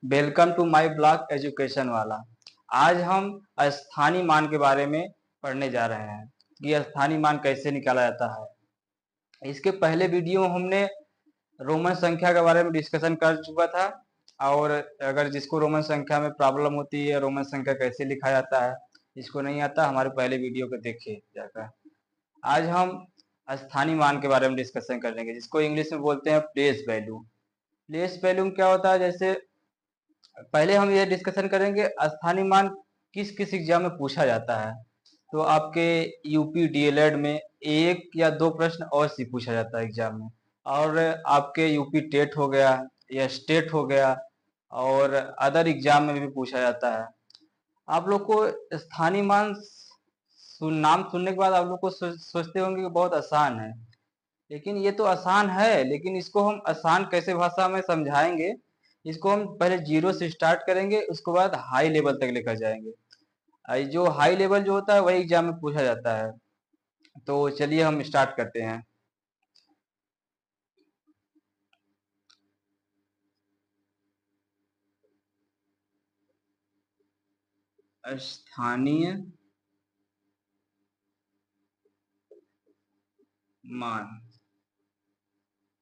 Welcome to my blog education वाला। आज हम स्थानीय मान के बारे में पढ़ने जा रहे हैं कि स्थानीय मान कैसे निकाला जाता है। इसके पहले वीडियो में हमने रोमन संख्या के बारे में डिस्कशन कर चुका था, और अगर जिसको रोमन संख्या में प्रॉब्लम होती है, रोमन संख्या कैसे लिखा जाता है, जिसको नहीं आता हमारे पहले वीडियो को देखिए जाकर। आज हम स्थानीय मान के बारे में डिस्कशन करेंगे, जिसको इंग्लिश में बोलते हैं प्लेस वैल्यू। प्लेस वैल्यू क्या होता है, जैसे पहले हम ये डिस्कशन करेंगे स्थानीय मान किस किस एग्जाम में पूछा जाता है। तो आपके यूपी डीएलएड में एक या दो प्रश्न और सी पूछा जाता है एग्जाम में, और आपके यूपी टेट हो गया या स्टेट हो गया, और अदर एग्जाम में भी पूछा जाता है। आप लोग को स्थानीय मान नाम सुनने के बाद आप लोग को सोचते होंगे कि बहुत आसान है, लेकिन ये तो आसान है, लेकिन इसको हम आसान कैसे भाषा में समझाएंगे। इसको हम पहले जीरो से स्टार्ट करेंगे, उसके बाद हाई लेवल तक लेकर जाएंगे। जो हाई लेवल जो होता है वही एग्जाम में पूछा जाता है। तो चलिए हम स्टार्ट करते हैं। स्थानीय मान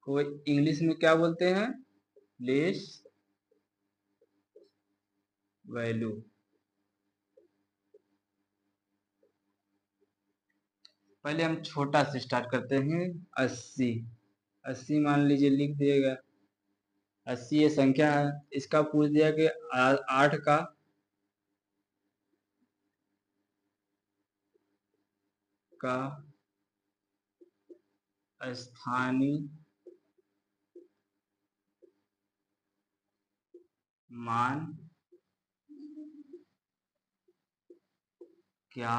को इंग्लिश में क्या बोलते हैं? Place value. पहले हम छोटा से स्टार्ट करते हैं। 80। 80 मान लीजिए लिख दिएगा। 80 ये संख्या है, इसका पूछ दिया कि 8 का स्थानीय मान क्या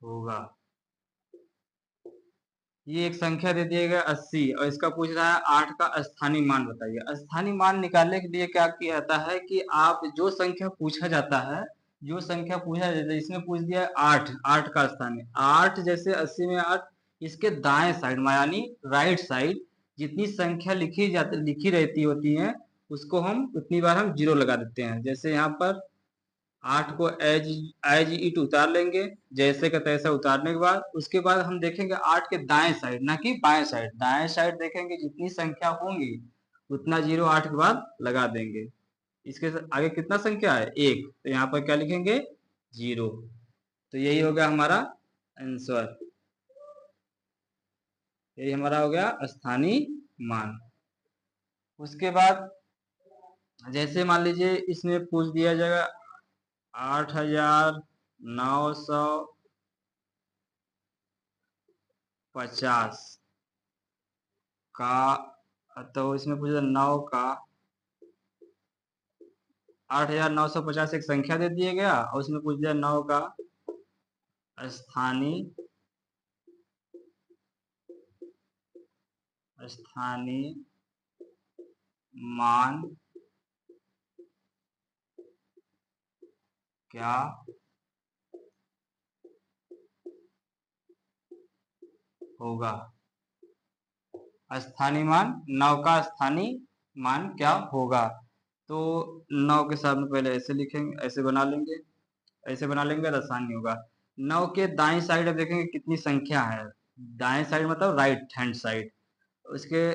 होगा। ये एक संख्या दे दिएगा 80, और इसका पूछ रहा है 8 का स्थानीय मान बताइए। स्थानीय मान निकालने के लिए क्या किया जाता है कि आप जो संख्या पूछा जाता है, जो संख्या पूछा जाता है, इसमें पूछ दिया है 8, 8 का स्थानीय 8, जैसे 80 में 8, इसके दाएं साइड में यानी राइट साइड जितनी संख्या लिखी रहती होती है, उसको हम उतनी बार हम जीरो लगा देते हैं। जैसे यहाँ पर 8 को एज एज इट उतार लेंगे, जैसे का तैसा उतारने के बाद उसके बाद हम देखेंगे 8 के दाएं साइड, ना कि बाएं साइड, दाएं साइड देखेंगे जितनी संख्या होंगी उतना जीरो 8 के बाद लगा देंगे। इसके आगे कितना संख्या है? एक, तो यहाँ पर क्या लिखेंगे? जीरो। तो यही हो गया हमारा आंसर, यही हमारा हो गया स्थानीय मान। उसके बाद जैसे मान लीजिए इसमें पूछ दिया जाएगा 8,950 का, तो इसमें पूछा 9 का 8,950 एक संख्या दे दिया गया, और उसमें पूछ दिया 9 का स्थानीय स्थानीय मान क्या होगा। स्थानीय मान 9 का स्थानीय मान क्या होगा। तो 9 के साथ में पहले ऐसे लिखेंगे, ऐसे बना लेंगे, ऐसे बना लेंगे तो आसान नहीं होगा। 9 के दाएं साइड अब देखेंगे कितनी संख्या है। दाएं साइड मतलब राइट हैंड साइड, उसके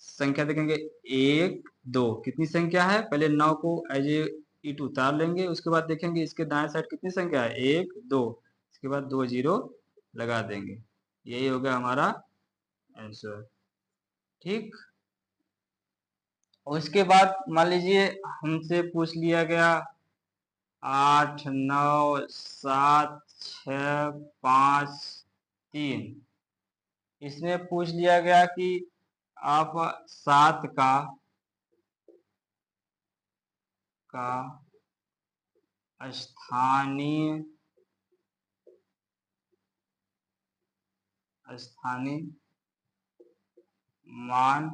संख्या देखेंगे 1 2, कितनी संख्या है। पहले 9 को एज ए इट उतार लेंगे, उसके बाद देखेंगे इसके दाएं साइड कितनी संख्या है, 1 2, इसके बाद 2 जीरो लगा देंगे। यही हो गया हमारा आंसर। ठीक। उसके बाद मान लीजिए हमसे पूछ लिया गया 8 9 7 6 5 3, इसमें पूछ लिया गया कि आप 7 का स्थानीय स्थानीय मान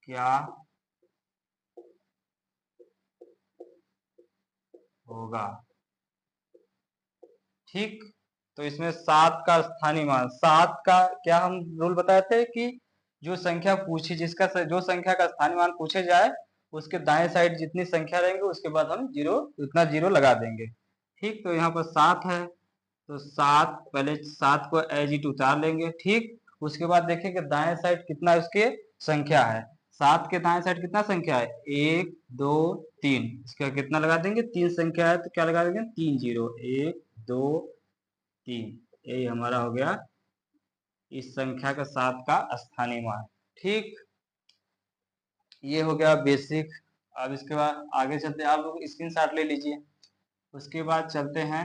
क्या होगा। ठीक। तो इसमें 7 का स्थानीय मान, 7 का क्या हम रूल बताए थे कि जो संख्या पूछी, जो संख्या का स्थानीय मान पूछे जाए उसके दाएं साइड जितनी संख्या रहेंगे उसके बाद हम जीरो, उतना जीरो लगा देंगे। ठीक, तो यहाँ पर 7 है तो 7, पहले 7 को एज इट उतार लेंगे। ठीक, उसके बाद देखेंगे दाएं साइड कितना उसके संख्या है। 7 के दाएं साइड कितना संख्या है, 1 2 3, इसका कितना लगा देंगे, 3 संख्या है तो क्या लगा देंगे, 3 जीरो, 1 2 3, यही हमारा हो गया इस संख्या का 7 का स्थानीय मान। ठीक, ये हो गया बेसिक। अब इसके बाद आगे चलते हैं, आप लोग स्क्रीनशॉट ले लीजिए। उसके बाद चलते हैं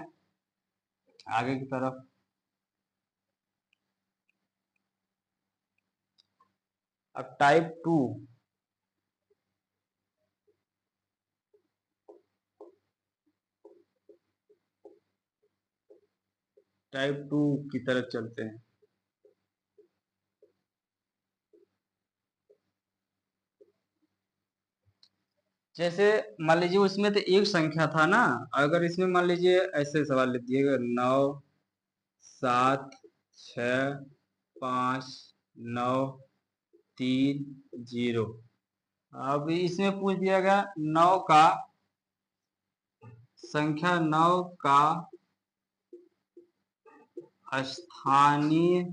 आगे की तरफ। अब टाइप 2, टाइप 2 की तरफ चलते हैं। जैसे मान लीजिए उसमें तो एक संख्या था ना, अगर इसमें मान लीजिए ऐसे सवाल लिख दिएगा 9 7 6 5 9 3 0। अब इसमें पूछ दिया गया 9 का संख्या, 9 का स्थानीय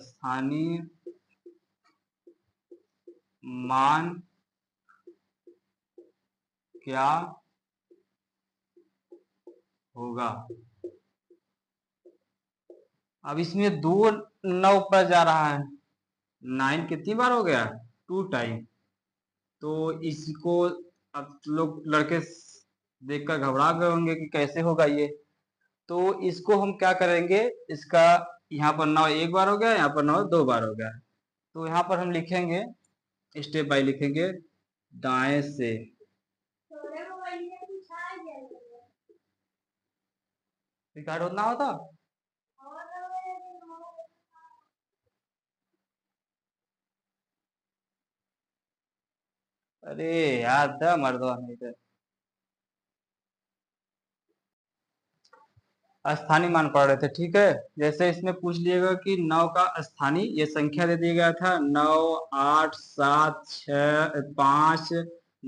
स्थानीय मान क्या होगा। अब इसमें 2 9 पर जा रहा है, 9 कितनी बार हो गया, 2 टाइम। तो इसको अब लोग लड़के देखकर घबरा गए होंगे कि कैसे होगा ये। तो इसको हम क्या करेंगे, इसका यहाँ पर 9 एक बार हो गया, यहाँ पर 9 2 बार हो गया। तो यहाँ पर हम लिखेंगे, स्टेप बाय लिखेंगे, दाएं से रिकॉर्ड होना होता। अरे यार था मर्दवा नहीं था। स्थानीय मान पढ़ रहे थे, ठीक है। जैसे इसमें पूछ लिएगा कि 9 का स्थानीय, ये संख्या दे दिया गया था 9 8 7 6 5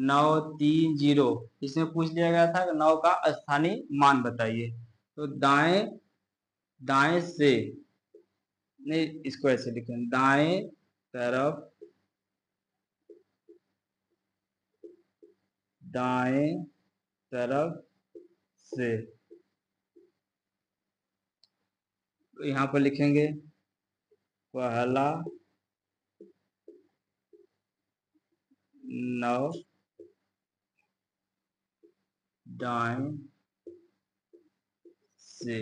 9 3 0। इसमें पूछ लिया गया था कि 9 का स्थानीय मान बताइए। तो दाएं दाएं से, नहीं इसको ऐसे लिखें, दाएं तरफ, दाएं तरफ से, तो यहाँ पर लिखेंगे पहला 9 दाएं से,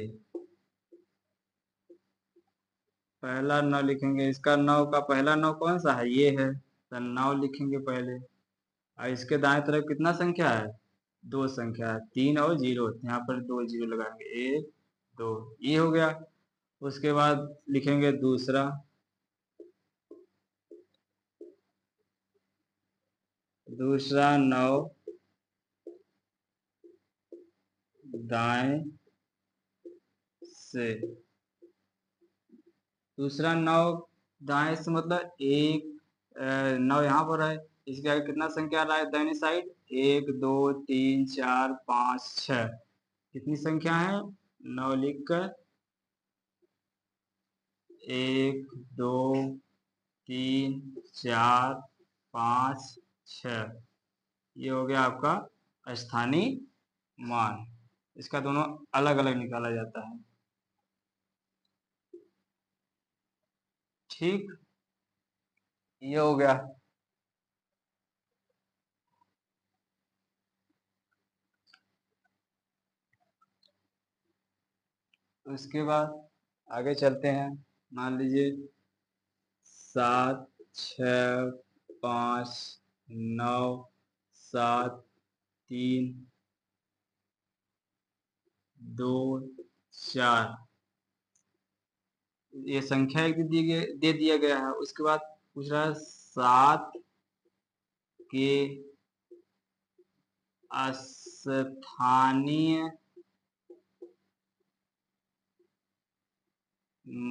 पहला 9 लिखेंगे। इसका 9 का पहला 9 कौन सा है, ये है, तो 9 लिखेंगे पहले। और इसके दाएं तरफ कितना संख्या है, 2 संख्या है, 3 और 0, यहाँ पर 2 जीरो लगाएंगे, 1 2, ये हो गया। उसके बाद लिखेंगे दूसरा, दूसरा 9 दाएं से, दूसरा 9 दाएं से मतलब 1 9 यहाँ पर है, इसके आगे कितना संख्या आ रहा है दाहिनी साइड, 1 2 3 4 5 6, कितनी संख्या है, 9 लिख कर 1 2 3 4 5 6, ये हो गया आपका स्थानीय मान। इसका दोनों अलग अलग निकाला जाता है। ठीक, ये हो गया। उसके बाद आगे चलते हैं। मान लीजिए 7 6 5 9 7 3 2 4, ये संख्या एक दे दिया गया है। उसके बाद पूछ रहा है 7 के स्थानीय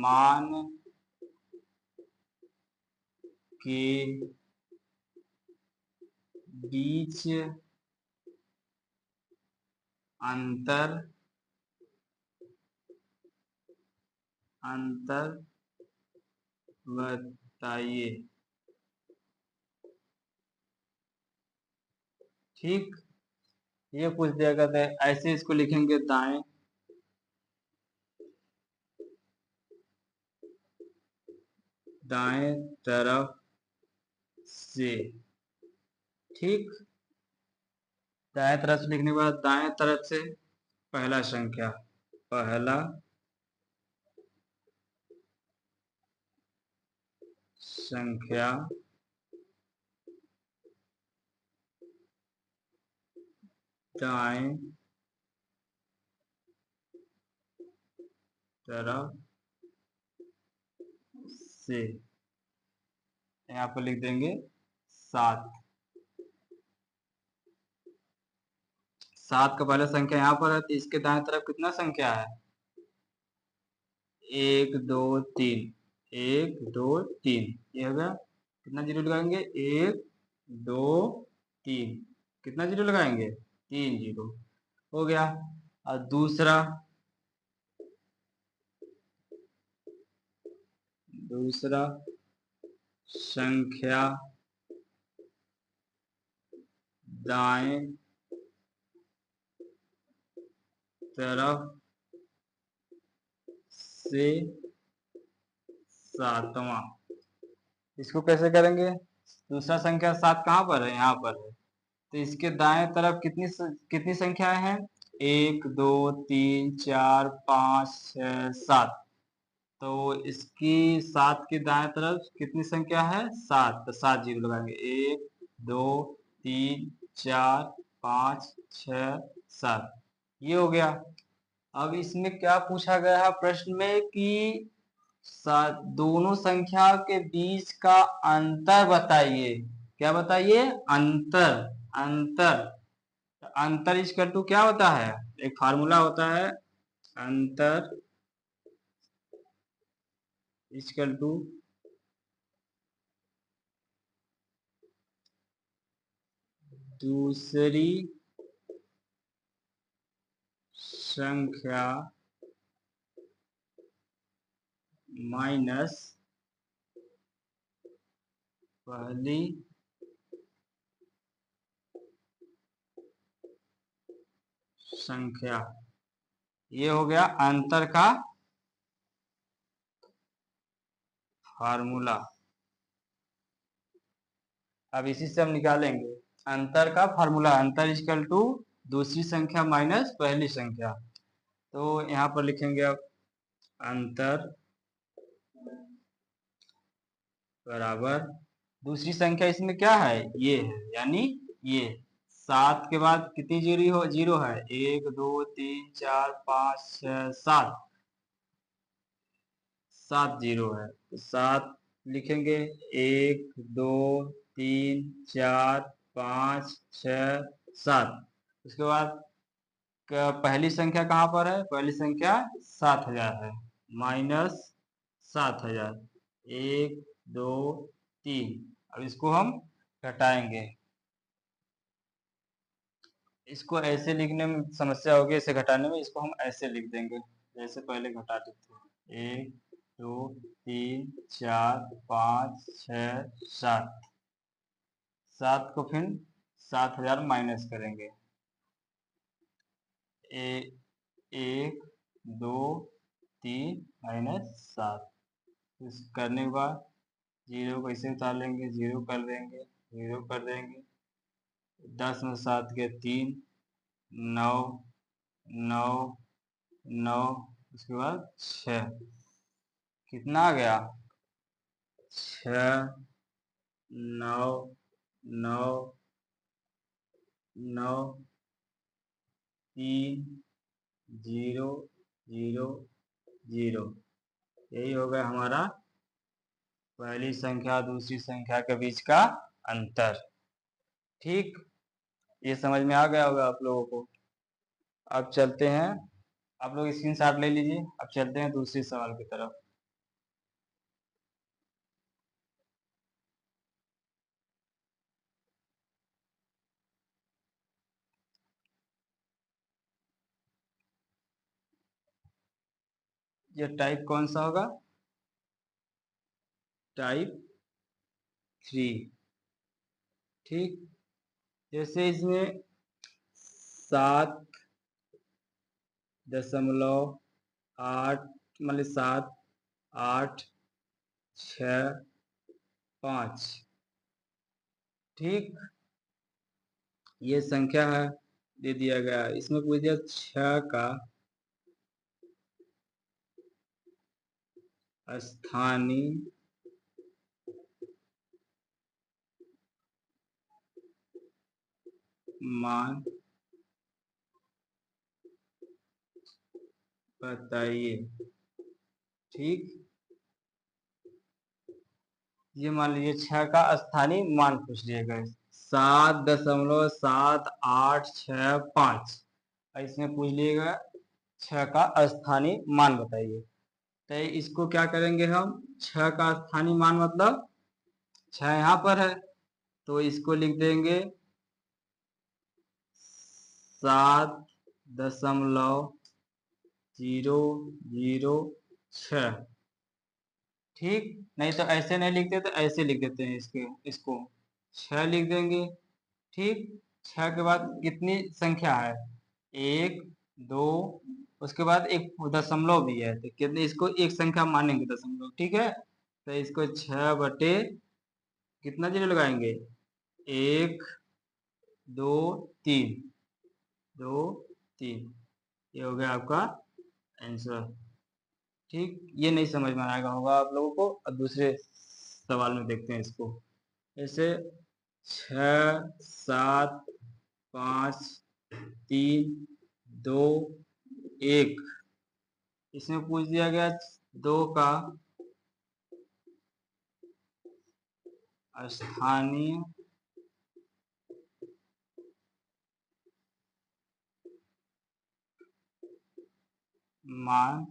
मान के बीच अंतर बताइए। ठीक, ये पूछ दिया करते हैं, ऐसे इसको लिखेंगे दाएं तरफ से। ठीक, दाएं तरफ से लिखने के बाद दाएं तरफ से पहला संख्या दाएं तरफ से, यहाँ पर लिख देंगे 7। 7 का पहला संख्या यहाँ पर है, तो इसके दाएं तरफ कितना संख्या है? 1 2 3, 1 2 3, ये हो गया। कितना जीरो लगाएंगे? 1 2 3, कितना जीरो लगाएंगे? 3 जीरो, हो गया। और दूसरा संख्या दाएं तरफ से 7वां, इसको कैसे करेंगे? दूसरा संख्या 7 कहाँ पर है? यहाँ पर है, तो इसके दाएं तरफ कितनी संख्याएं हैं? 1 2 3 4 5 6 7, तो इसकी 7 के दाएं तरफ कितनी संख्या है? 7, तो 7 जीरो लगाएंगे। 1 2 3 4 5 6 7, ये हो गया। अब इसमें क्या पूछा गया है प्रश्न में कि दोनों संख्या के बीच का अंतर बताइए। क्या बताइए? अंतर। अंतर इक्वल टू क्या होता है? एक फार्मूला होता है, अंतर इक्वल टू दूसरी संख्या माइनस पहली संख्या। ये हो गया अंतर का फार्मूला। अब इसी से हम निकालेंगे अंतर का फार्मूला। अंतर इक्वल टू दूसरी संख्या माइनस पहली संख्या। तो यहाँ पर लिखेंगे अब अंतर बराबर दूसरी संख्या इसमें क्या है? ये है, यानी ये 7 के बाद कितनी जीरो है? 1 2 3 4 5 6 7, 7 जीरो है, तो 7 लिखेंगे। 1 2 3 4 5 6 7, उसके बाद पहली संख्या कहाँ पर है? पहली संख्या 7000 है, माइनस 7000, 1 2 3। अब इसको हम घटाएंगे। इसको ऐसे लिखने में समस्या होगी, इसे घटाने में। इसको हम ऐसे लिख देंगे जैसे पहले घटाते थे। 1 2 3 4 5 6 7, 7 को फिर 7000 माइनस करेंगे। 1 2 3 माइनस 7, इस करने के बाद जीरो को इसे उतार लेंगे, जीरो कर देंगे, जीरो कर देंगे। 10 में 7 के 3, 9 9 9, उसके बाद 6, कितना आ गया? 6 9 9 9 3 0 0 0, यही हो गया हमारा पहली संख्या दूसरी संख्या के बीच का अंतर। ठीक, ये समझ में आ गया होगा आप लोगों को। अब चलते हैं, आप लोग स्क्रीनशॉट ले लीजिए। अब चलते हैं दूसरी सवाल की तरफ। ये टाइप कौन सा होगा? टाइप 3। ठीक, जैसे इसमें 7.8 मतलब 7, 8, 6, 5। ठीक, ये संख्या है, दे दिया गया। इसमें पूछ दिया 6 का स्थानीय मान बताइए। ठीक, ये मान लीजिए 6 का स्थानीय मान पूछ लिए गए, 7.785। इसमें पूछ लिएगा 6 का स्थानीय मान बताइए। तो इसको क्या करेंगे हम, 6 का स्थानीय मान मतलब 6 यहाँ पर है, तो इसको लिख देंगे 7.006। ठीक, नहीं तो ऐसे नहीं लिखते तो ऐसे लिख देते हैं, इसको 6 लिख देंगे। ठीक, 6 के बाद कितनी संख्या है, 1, 2, उसके बाद एक दशमलव भी है, तो कितने, इसको एक संख्या मानेंगे दशमलव। ठीक है, तो इसको 6 बटे कितना जीरो लगाएंगे, 1, 2, 3, 2, 3। ये हो गया आपका आंसर। ठीक, ये नहीं समझ में आएगा होगा आप लोगों को। अब दूसरे सवाल में देखते हैं इसको। जैसे 6, 7, 5, 3, 2, 1। इसमें पूछ दिया गया 2 का स्थानीय मान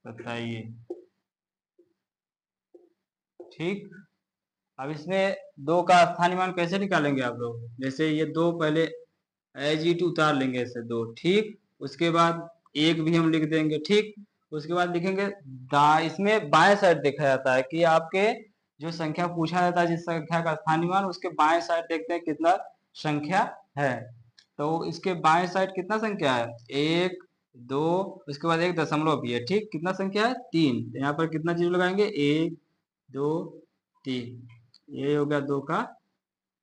बताइए। ठीक, अब इसमें 2 का स्थानीय मान कैसे निकालेंगे आप लोग, जैसे ये 2 पहले एज इट उतार लेंगे ऐसे 2। ठीक, उसके बाद 1 भी हम लिख देंगे। ठीक, उसके बाद लिखेंगे इसमें बाएं साइड देखा जाता है कि आपके जो संख्या पूछा जाता है, जिस संख्या का स्थानीय मान, उसके बाएं साइड देखते हैं कितना संख्या है। तो इसके बाएं साइड कितना संख्या है, 1, 2, उसके बाद एक दशमलव भी है। ठीक, कितना संख्या है, 3। यहाँ पर कितना जीरो लगाएंगे, 1, 2, 3। ये हो गया 2 का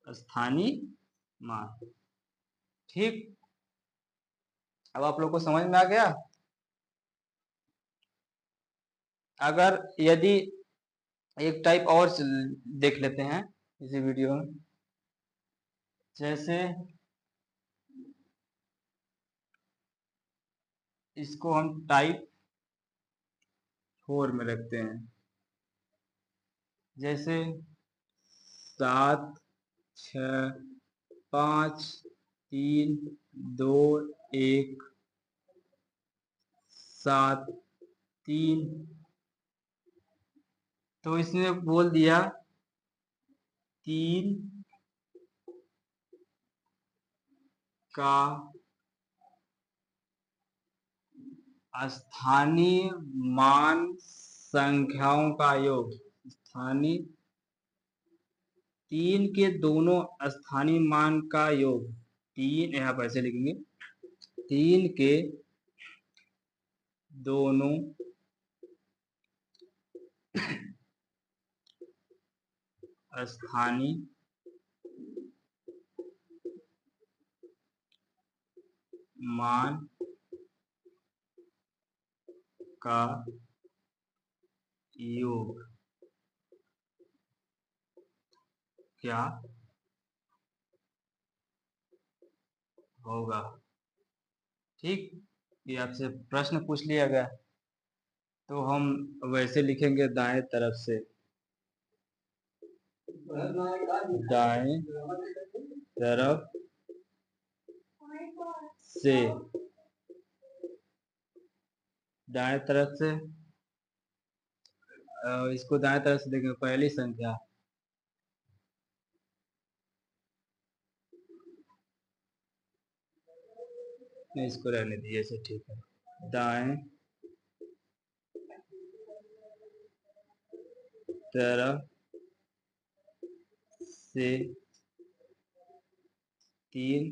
स्थानीय मान। ठीक, अब आप लोग को समझ में आ गया। अगर यदि एक टाइप और देख लेते हैं इसी वीडियो में, जैसे इसको हम टाइप 4 में रखते हैं। जैसे 7, 6, 5, 3, 2, 1, 7, 3। तो इसने बोल दिया 3 का स्थानीय मान संख्याओं का योग। स्थानीय 3 के दोनों स्थानीय मान का योग। 3 यहाँ पर ऐसे लिखेंगे, 3 के दोनों स्थानीय मान का योग क्या होगा। ठीक, ये आपसे प्रश्न पूछ लिया गया, तो हम वैसे लिखेंगे दाएं तरफ से दाएं तरफ से, दाएं तरफ से, इसको दाएं तरफ से देखें, पहली संख्या, नहीं इसको रहने दीजिए, ऐसे ठीक है। दाएं तरफ से 3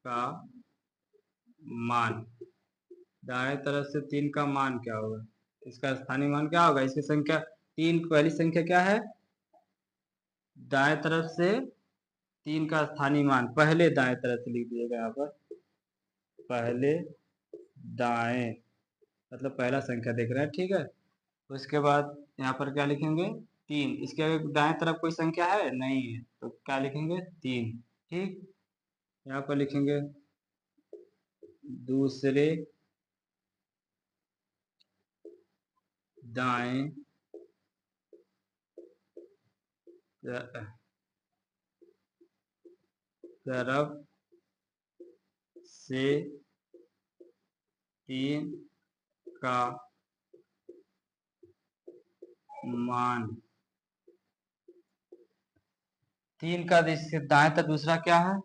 का मान, दाएं तरफ से 3 का मान क्या होगा, इसका स्थानीय मान क्या होगा, इसकी संख्या 3, पहली संख्या क्या है, दाएं तरफ से 3 का स्थानीय मान, पहले दाएं तरफ से लिख दीजिएगा यहाँ पर, पहले दाएं मतलब पहला संख्या देख रहे हैं, ठीक है। उसके बाद यहाँ पर क्या लिखेंगे, 3, इसके आगे दाएं तरफ कोई संख्या है नहीं है, तो क्या लिखेंगे 3, ठीक। यहाँ पर लिखेंगे दूसरे दाएं तरफ से 3 का मान, 3 का दाएं तरफ दूसरा क्या है,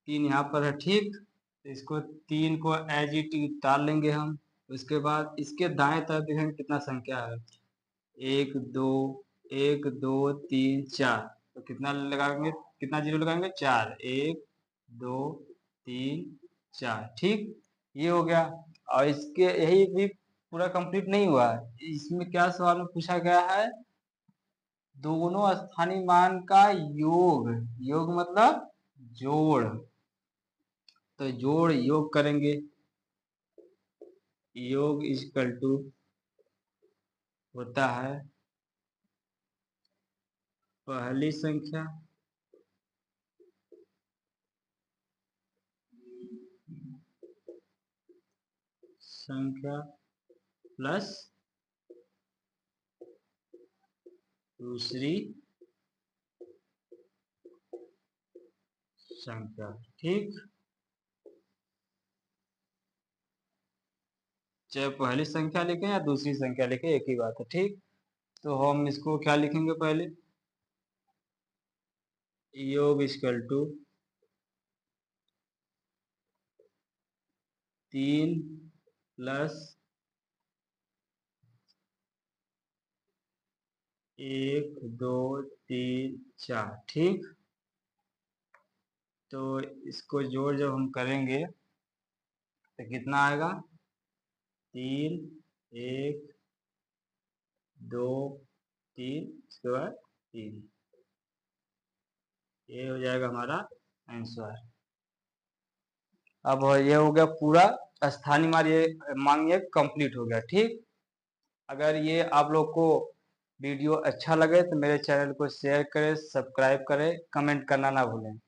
3 यहाँ पर है, ठीक। इसको 3 को एज इट उतार लेंगे हम। उसके बाद इसके दाएं तरफ देखेंगे कितना संख्या है, 1 2 1 2 3 4, तो कितना लगाएंगे, कितना जीरो लगाएंगे, 4, 1 2 3 4, ठीक। ये हो गया। और इसके यही भी पूरा कंप्लीट नहीं हुआ है, इसमें क्या सवाल में पूछा गया है, दोनों स्थानीय मान का योग, योग मतलब जोड़, तो जोड़ योग करेंगे, योग इक्वल टू होता है पहली संख्या प्लस दूसरी संख्या, ठीक। चाहे पहली संख्या लिखें या दूसरी संख्या लिखें, एक ही बात है, ठीक। तो हम इसको क्या लिखेंगे, पहले योग इक्वल टू 3 प्लस 1 2 3 4, ठीक। तो इसको जोड़ जब हम करेंगे तो कितना आएगा, 3 1 2 3, इसके बाद 3, ये हो जाएगा हमारा आंसर। अब ये हो गया पूरा स्थानीय मान, ये मान ये कंप्लीट हो गया, ठीक। अगर ये आप लोग को वीडियो अच्छा लगे तो मेरे चैनल को शेयर करें, सब्सक्राइब करें, कमेंट करना ना भूलें।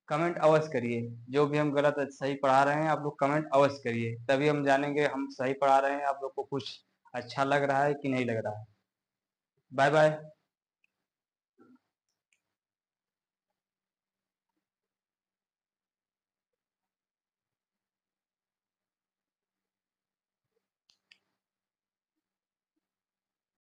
कमेंट अवश्य करिए, जो भी हम गलत सही पढ़ा रहे हैं आप लोग कमेंट अवश्य करिए, तभी हम जानेंगे हम सही पढ़ा रहे हैं, आप लोग को कुछ अच्छा लग रहा है कि नहीं लग रहा है। Bye bye.